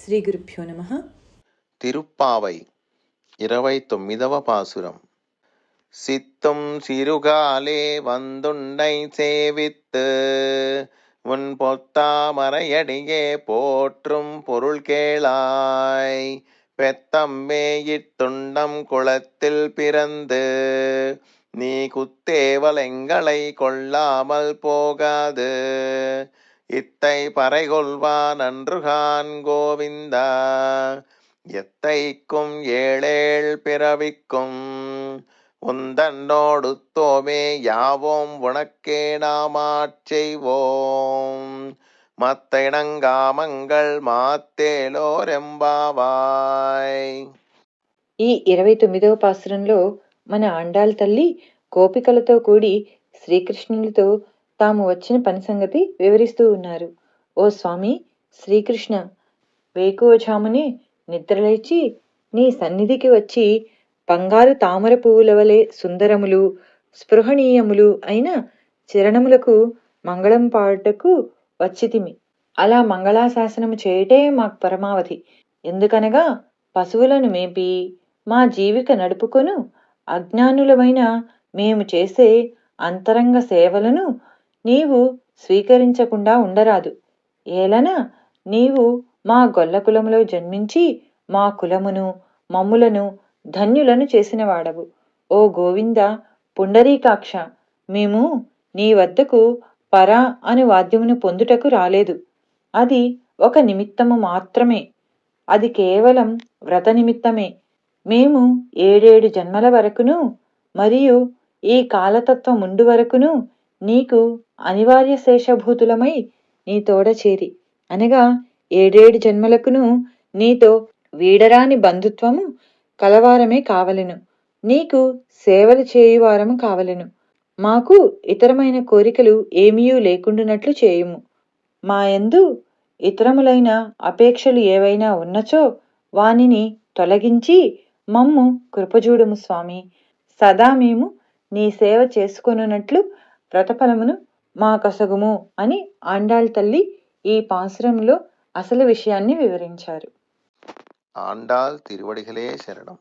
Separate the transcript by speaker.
Speaker 1: శ్రీ గురుభ్యో నమః.
Speaker 2: తిరుప్పావై 29వ పాసురం. சித்தும் சிறுகாலே வந்துண்டை சேவித்து உன் பொத்தாமரையடியே போற்றும் பொருள் கேளாய். பெத்தம்மே இத்துண்டம் குளத்தில் பிறந்து நீ குத்தேவலெங்களை கொள்ளாமல் போகாது. இத்தை பறைகொள்வான் அன்றுகான் கோவிந்தா. எத்தைக்கும் ஏழேழ் பிறவிக்கும் உந்தன்னோடுத்தோமே யாவோம் உனக்கே நாமாட்செய்வோம். மத்த இணங்காமங்கள் మాత్తేలోరెంబావాయ్.
Speaker 1: ఈ 29వ పాసురంలో మన ఆండాళ్ తల్లి గోపికలతో కూడి శ్రీకృష్ణునితో తాము వచ్చిన పని సంగతి వివరిస్తూ ఉన్నారు. ఓ స్వామి శ్రీకృష్ణ, వేకువజామునే నిద్రలేచి నీ సన్నిధికి వచ్చి బంగారు తామర పువ్వుల వలె సుందరములు స్పృహణీయములు అయిన చరణములకు మంగళం పాడుటకు వచ్చితిమి. అలా మంగళాశాసనము చేయటే మాకు పరమావధి. ఎందుకనగా పశువులను మేపి మా జీవిక నడుపుకొను అజ్ఞానులమైన మేము చేసే అంతరంగ సేవలను నీవు స్వీకరించకుండా ఉండరాదు. ఏలన నీవు మా గొల్ల కులములో జన్మించి మా కులమును మమ్ములను ధన్యులను చేసిన వాడవు. ఓ గోవింద పుండరీకాక్ష, మేము నీ వద్దకు పరా అను వాద్యమును పొందుటకు రాలేదు. అది ఒక నిమిత్తము మాత్రమే. అది కేవలం వ్రత నిమిత్తమే. మేము 7 జన్మల వరకును మరియు ఈ కాలతత్వముండు వరకును నీకు అనివార్య శేషభూతులమై నీ తోడ చేరి, అనగా 7 జన్మలకును నీతో వీడరాని బంధుత్వము కలవారమే కావలెను. నీకు సేవలు చేయువారము కావలెను. మాకు ఇతరమైన కోరికలు ఏమీయూ లేకుండునట్లు చేయుము. మాయందు ఇతరములైన అపేక్షలు ఏవైనా ఉన్నచో వానిని తొలగించి మమ్ము కృపజూడుము స్వామి. సదా మేము నీ సేవ చేసుకొనున్నట్లు వ్రతఫలమును మాకసగుము అని ఆండాళ్ తల్లి ఈ పాసురంలో అసలు విషయాన్ని వివరించారు.
Speaker 2: ఆండాళ్ తిరువడిగలే శరణం.